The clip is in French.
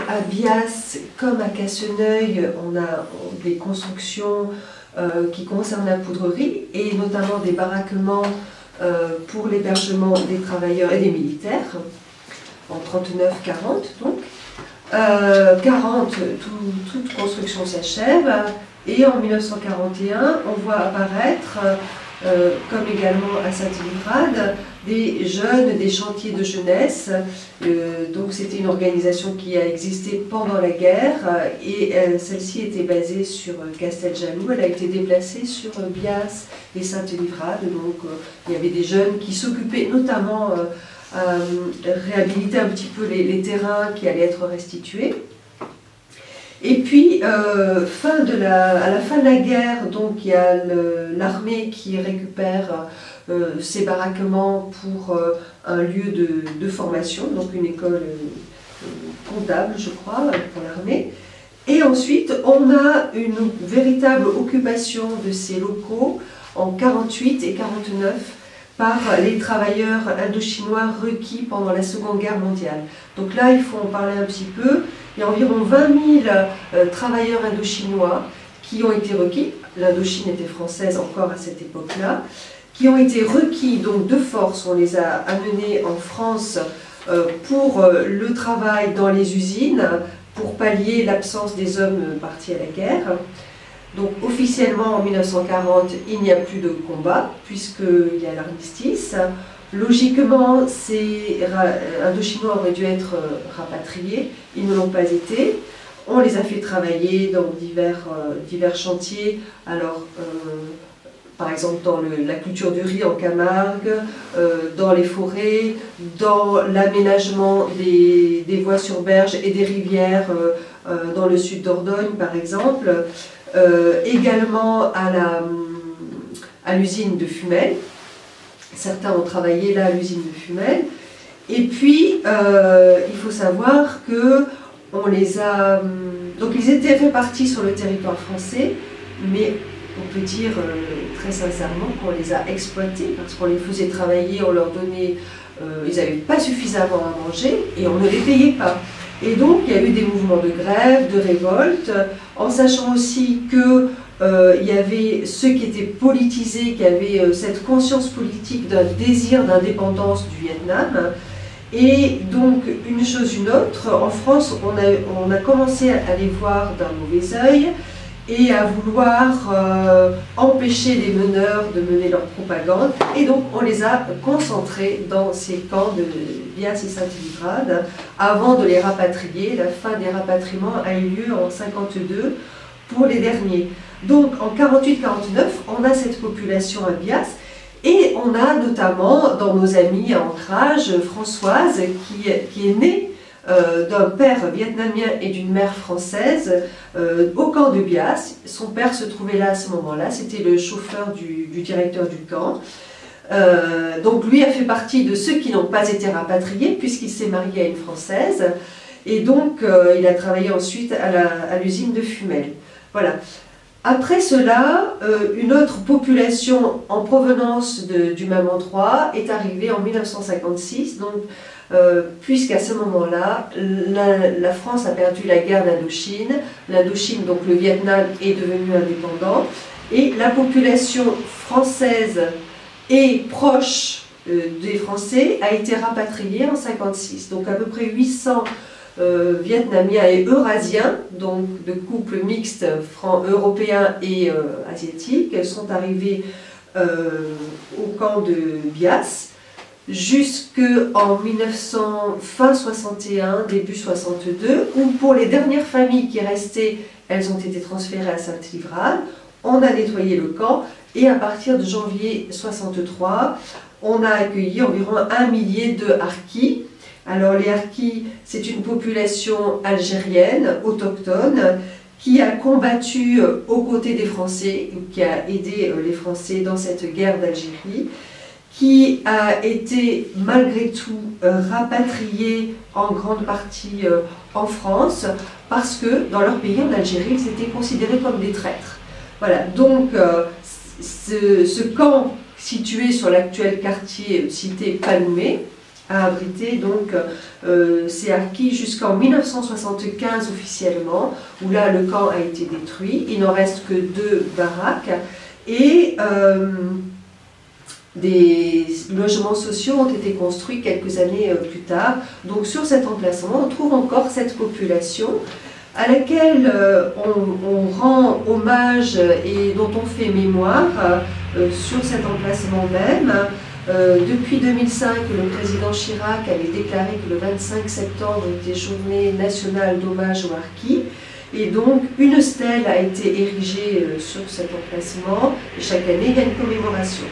À Bias, comme à Casseneuil, on a des constructions qui concernent la poudrerie et notamment des baraquements pour l'hébergement des travailleurs et des militaires, en 39-40 donc. 40, toute construction s'achève et en 1941, on voit apparaître, comme également à Saint-Livrade, des jeunes, des chantiers de jeunesse. Donc c'était une organisation qui a existé pendant la guerre et celle-ci était basée sur Casteljaloux. Elle a été déplacée sur Bias et Saint-Livrade. Donc il y avait des jeunes qui s'occupaient notamment à réhabiliter un petit peu les terrains qui allaient être restitués. Et puis, à la fin de la guerre, donc, il y a l'armée qui récupère ces baraquements pour un lieu de formation, donc une école comptable, je crois, pour l'armée. Et ensuite, on a une véritable occupation de ces locaux en 48 et 49 par les travailleurs indochinois requis pendant la Seconde Guerre mondiale. Donc là, il faut en parler un petit peu. Il y a environ 20 000 travailleurs indochinois qui ont été requis, l'Indochine était française encore à cette époque-là, qui ont été requis donc de force. On les a amenés en France pour le travail dans les usines, pour pallier l'absence des hommes partis à la guerre. Donc officiellement en 1940, il n'y a plus de combat puisqu'il y a l'armistice. Logiquement, ces Indochinois auraient dû être rapatriés, ils ne l'ont pas été. On les a fait travailler dans divers chantiers, alors par exemple dans la culture du riz en Camargue, dans les forêts, dans l'aménagement des voies sur berge et des rivières dans le sud d'Ordogne par exemple, également à l'usine de Fumel. Certains ont travaillé là à l'usine de Fumel. Et puis, il faut savoir que on les a... donc ils étaient répartis sur le territoire français, mais on peut dire très sincèrement qu'on les a exploités parce qu'on les faisait travailler, on leur donnait... ils n'avaient pas suffisamment à manger et on ne les payait pas. Et donc il y a eu des mouvements de grève, de révolte, en sachant aussi que il y avait ceux qui étaient politisés, qui avaient cette conscience politique d'un désir d'indépendance du Vietnam. Et donc, une chose, une autre, en France, on a commencé à les voir d'un mauvais œil et à vouloir empêcher les meneurs de mener leur propagande. Et donc, on les a concentrés dans ces camps de Bias et Saint-Livrade avant de les rapatrier. La fin des rapatriements a eu lieu en 1952 pour les derniers. Donc en 48-49, on a cette population à Bias et on a notamment dans nos amis à Ancrage, Françoise qui est née d'un père vietnamien et d'une mère française au camp de Bias. Son père se trouvait là à ce moment-là, c'était le chauffeur du directeur du camp. Donc lui a fait partie de ceux qui n'ont pas été rapatriés puisqu'il s'est marié à une Française et donc il a travaillé ensuite à l'usine de Fumel. Voilà. Après cela, une autre population en provenance du même endroit est arrivée en 1956, donc, puisqu'à ce moment-là, la France a perdu la guerre d'Indochine. L'Indochine, donc le Vietnam, est devenu indépendant, et la population française et proche des Français a été rapatriée en 1956, donc à peu près 800 vietnamiens et eurasiens, donc de couples mixtes européens et asiatiques, sont arrivés au camp de Bias jusqu'en fin 61, début 62, où pour les dernières familles qui restaient, elles ont été transférées à Saint-Livrade. On a nettoyé le camp et à partir de janvier 63, on a accueilli environ 1 millier de Harkis. Alors les Harkis, c'est une population algérienne, autochtone, qui a combattu aux côtés des Français, qui a aidé les Français dans cette guerre d'Algérie, qui a été malgré tout rapatriée en grande partie en France, parce que dans leur pays, en Algérie, ils étaient considérés comme des traîtres. Voilà, donc ce camp situé sur l'actuel quartier cité Paloumé, a abrité donc ces harkis jusqu'en 1975 officiellement, où là le camp a été détruit. Il n'en reste que 2 baraques et des logements sociaux ont été construits quelques années plus tard. Donc sur cet emplacement, on trouve encore cette population à laquelle on rend hommage et dont on fait mémoire sur cet emplacement même. Depuis 2005, le président Chirac avait déclaré que le 25 septembre était journée nationale d'hommage aux harkis. Et donc, une stèle a été érigée sur cet emplacement et chaque année, il y a une commémoration.